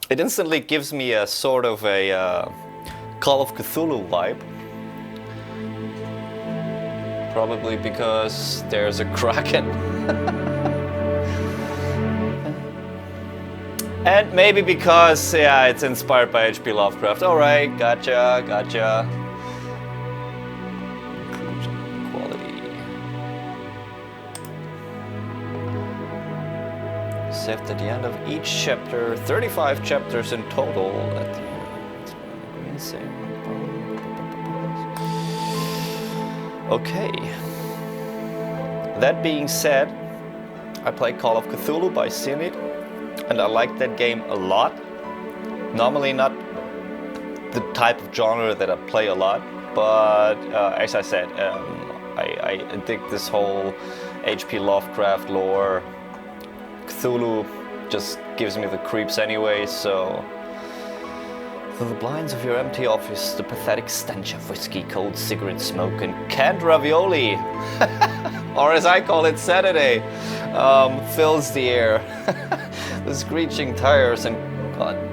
It instantly gives me a sort of a Call of Cthulhu vibe. Probably because there's a kraken. And maybe because, yeah, it's inspired by H.P. Lovecraft. Alright, gotcha. Quality. Saved at the end of each chapter, 35 chapters in total. Okay. That being said, I play Call of Cthulhu by Cyanide, and I like that game a lot. Normally not the type of genre that I play a lot, but as I said, I dig this whole H.P. Lovecraft lore. Cthulhu just gives me the creeps anyway, so... Through the blinds of your empty office, the pathetic stench of whiskey, cold cigarette smoke, and canned ravioli, or as I call it, Saturday, fills the air. The screeching tires and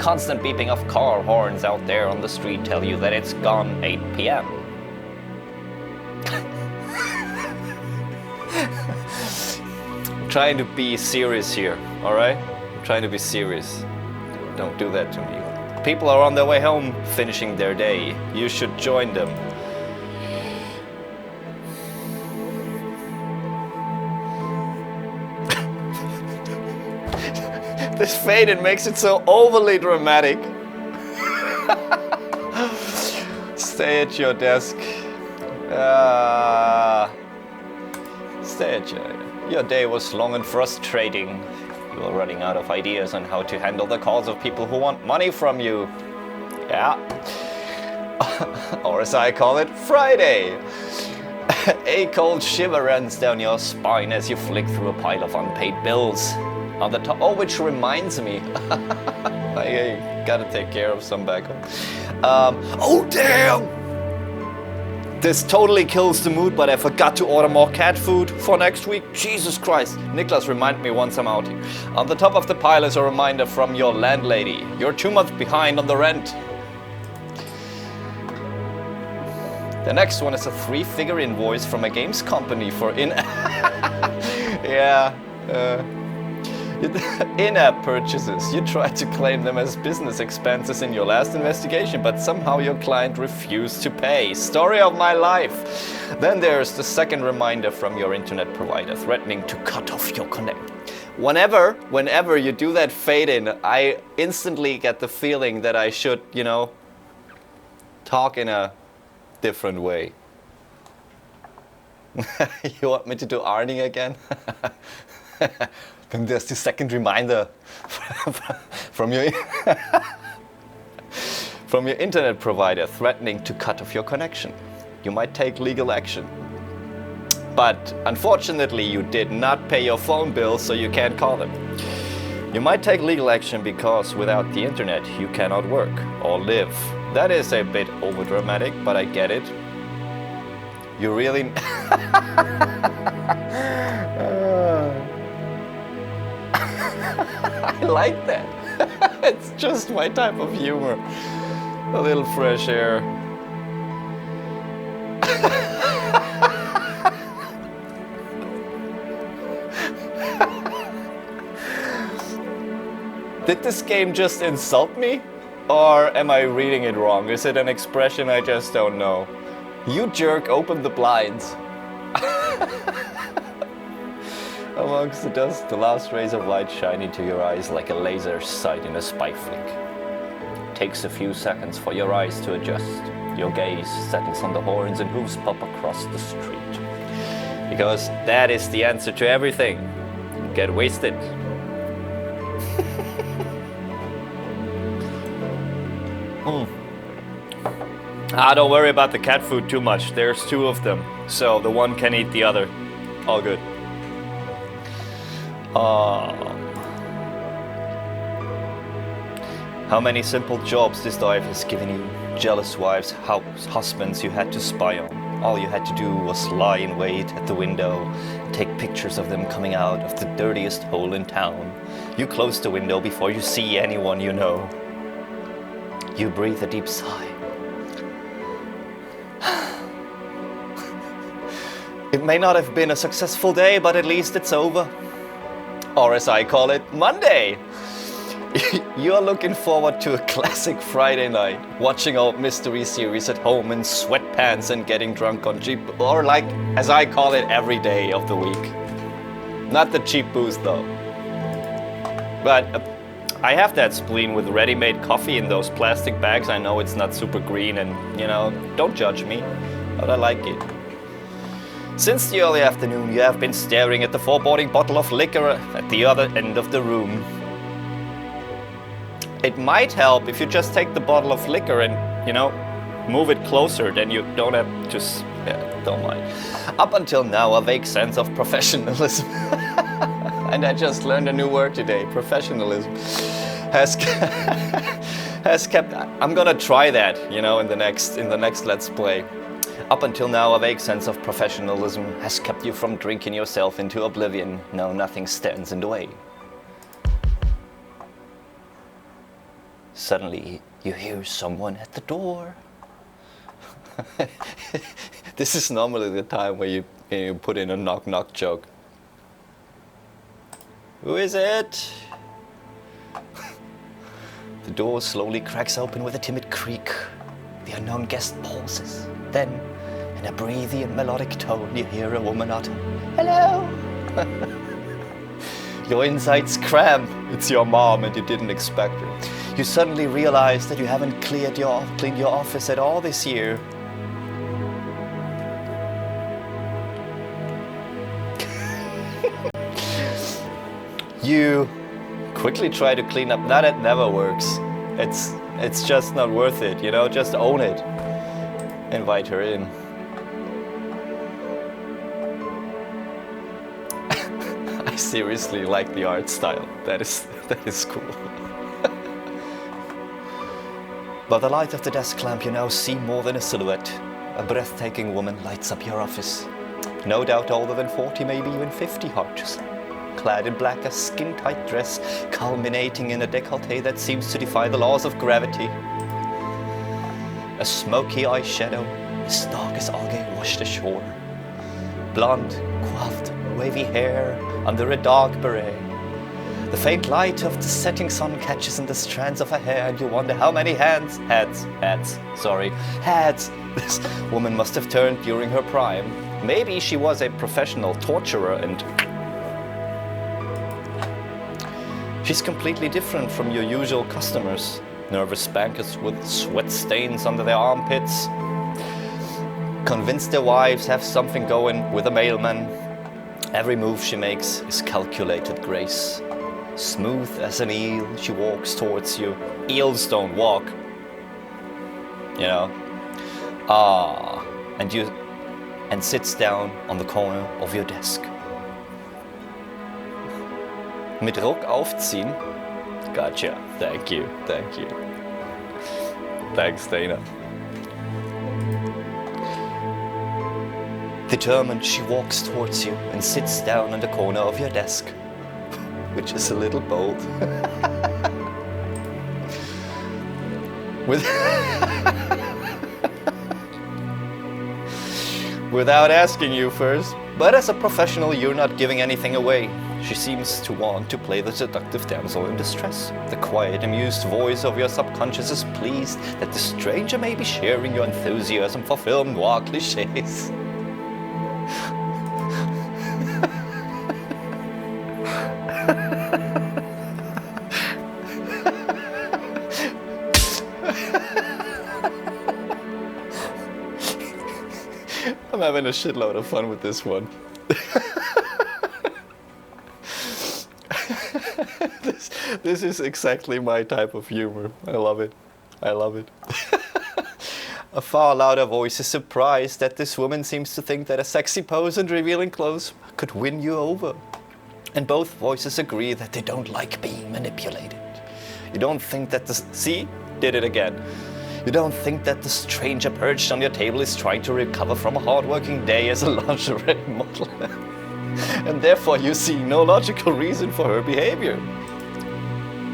constant beeping of car horns out there on the street tell you that it's gone 8 p.m. I'm trying to be serious here, alright? I'm trying to be serious. Don't do that to me. People are on their way home, finishing their day. You should join them. This fade, it makes it so overly dramatic. Stay at your desk. Stay at your day was long and frustrating. You are running out of ideas on how to handle the calls of people who want money from you. Yeah. Or as I call it, Friday. A cold shiver runs down your spine as you flick through a pile of unpaid bills. On the top, which reminds me, I gotta take care of some back home. Oh damn! This totally kills the mood, but I forgot to order more cat food for next week. Jesus Christ. Niklas, remind me once I'm out here. On the top of the pile is a reminder from your landlady. You're 2 months behind on the rent. The next one is a 3-figure invoice from a games company for in-app purchases. You tried to claim them as business expenses in your last investigation, but somehow your client refused to pay. Story of my life. Then there's the second reminder from your internet provider threatening to cut off your connection. Whenever you do that fade in, I instantly get the feeling that I should, talk in a different way. You want me to do Arnie again? Then there's the second reminder from your internet provider threatening to cut off your connection. You might take legal action. But unfortunately, you did not pay your phone bill, so you can't call them. You might take legal action because without the internet, you cannot work or live. That is a bit overdramatic, but I get it. You really... I like that. It's just my type of humor. A little fresh air. Did this game just insult me? Or am I reading it wrong? Is it an expression I just don't know? You jerk, open the blinds. Amongst the dust, the last rays of light shine into your eyes like a laser sight in a spy flick. It takes a few seconds for your eyes to adjust. Your gaze settles on the horns and hooves pop across the street. Because that is the answer to everything. Get wasted. Don't worry about the cat food too much. There's 2 of them, so the one can eat the other. All good. How many simple jobs this life has given you? Jealous wives, husbands you had to spy on. All you had to do was lie in wait at the window, take pictures of them coming out of the dirtiest hole in town. You close the window before you see anyone you know. You breathe a deep sigh. It may not have been a successful day, but at least it's over. Or as I call it, Monday. You're looking forward to a classic Friday night, watching old mystery series at home in sweatpants and getting drunk on cheap, or like, as I call it, every day of the week. Not the cheap booze though. But I have that spleen with ready-made coffee in those plastic bags. I know it's not super green and, you know, don't judge me, but I like it. Since the early afternoon, you have been staring at the foreboding bottle of liquor at the other end of the room. It might help if you just take the bottle of liquor and, you know, move it closer, then you don't have to, don't mind. Up until now, a vague sense of professionalism, and I just learned a new word today, professionalism, has kept, I'm gonna try that, you know, in the next Let's Play. Up until now, a vague sense of professionalism has kept you from drinking yourself into oblivion. No, nothing stands in the way. Suddenly, you hear someone at the door. This is normally the time where you put in a knock-knock joke. Who is it? The door slowly cracks open with a timid creak. The unknown guest pauses. Then, in a breathy and melodic tone, you hear a woman utter, "Hello!" Your insides cramp. It's your mom and you didn't expect her. You suddenly realize that you haven't cleaned your office at all this year. You quickly try to clean up. Now that never works. It's just not worth it, you know, just own it. Invite her in. I seriously like the art style. That is cool. By the light of the desk lamp, you now see more than a silhouette. A breathtaking woman lights up your office. No doubt older than 40, maybe even 50, hard to say. Clad in black, a skin-tight dress, culminating in a décolleté that seems to defy the laws of gravity. A smoky eyeshadow, as dark as algae washed ashore. Blonde, coiffed, wavy hair under a dark beret. The faint light of the setting sun catches in the strands of her hair, and you wonder how many heads this woman must have turned during her prime. Maybe she was a professional torturer and she's completely different from your usual customers. Nervous bankers with sweat stains under their armpits. Convinced their wives have something going with a mailman. Every move she makes is calculated grace. Smooth as an eel, she walks towards you. Eels don't walk. You know? And sits down on the corner of your desk. Mit Ruck aufziehen. Gotcha. Thank you. Thanks, Dana. Determined, she walks towards you and sits down on the corner of your desk, which is a little bold. Without asking you first, but as a professional, you're not giving anything away. She seems to want to play the seductive damsel in distress. The quiet, amused voice of your subconscious is pleased that the stranger may be sharing your enthusiasm for film noir cliches. I'm having a shitload of fun with this one. This is exactly my type of humor. I love it. A far louder voice is surprised that this woman seems to think that a sexy pose and revealing clothes could win you over. And both voices agree that they don't like being manipulated. You don't think that did it again. You don't think that the stranger perched on your table is trying to recover from a hard-working day as a lingerie model. And therefore you see no logical reason for her behavior.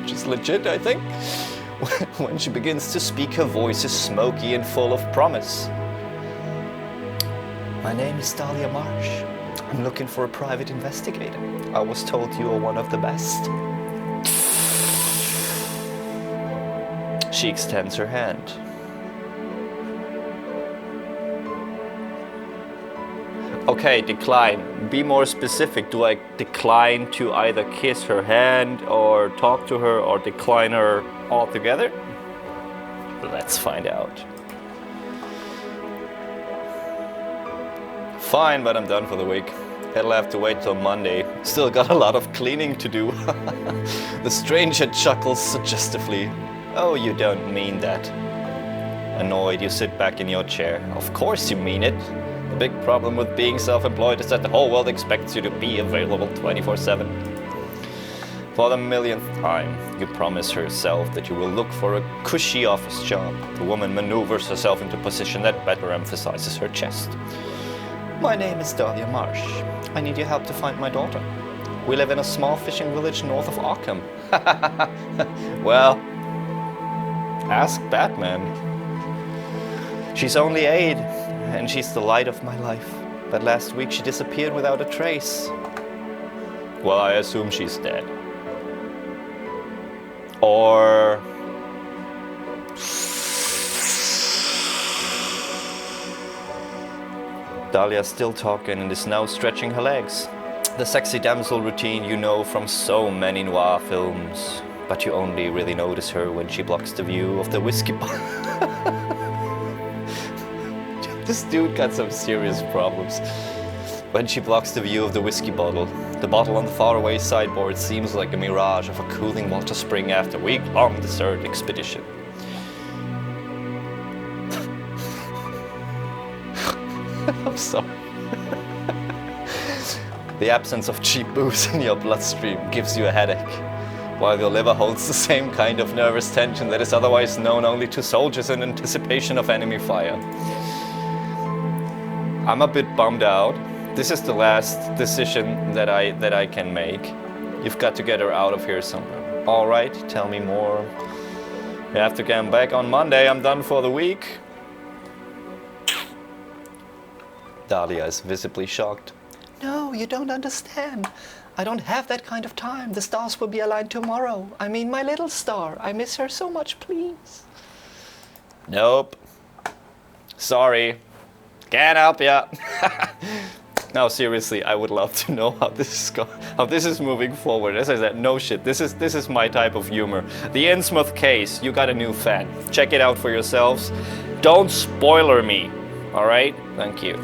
Which is legit, I think. When she begins to speak, her voice is smoky and full of promise. My name is Dahlia Marsh. I'm looking for a private investigator. I was told you are one of the best. She extends her hand. Okay, decline. Be more specific. Do I decline to either kiss her hand or talk to her or decline her altogether? Let's find out. Fine, but I'm done for the week. It'll have to wait till Monday. Still got a lot of cleaning to do. The stranger chuckles suggestively. Oh, you don't mean that. Annoyed, you sit back in your chair. Of course you mean it. The big problem with being self-employed is that the whole world expects you to be available 24/7. For the millionth time, you promise herself that you will look for a cushy office job. The woman maneuvers herself into a position that better emphasizes her chest. My name is Dahlia Marsh. I need your help to find my daughter. We live in a small fishing village north of Arkham. Well, ask Batman. She's only 8, and she's the light of my life. But last week she disappeared without a trace. Well, I assume she's dead. Or... Dahlia's still talking and is now stretching her legs. The sexy damsel routine you know from so many noir films. But you only really notice her when she blocks the view of the whiskey bottle. This dude got some serious problems. When she blocks the view of the whiskey bottle, the bottle on the faraway sideboard seems like a mirage of a cooling water spring after a week-long desert expedition. I'm sorry. The absence of cheap booze in your bloodstream gives you a headache, while your liver holds the same kind of nervous tension that is otherwise known only to soldiers in anticipation of enemy fire. I'm a bit bummed out. This is the last decision that I can make. You've got to get her out of here somewhere. All right, tell me more. You have to come back on Monday. I'm done for the week. Dahlia is visibly shocked. No, you don't understand. I don't have that kind of time. The stars will be aligned tomorrow. I mean, my little star. I miss her so much, please. Nope. Sorry. Can't help ya. No, seriously, I would love to know how this is moving forward. As I said, no shit. This is my type of humor. The Innsmouth Case. You got a new fan. Check it out for yourselves. Don't spoiler me. All right? Thank you.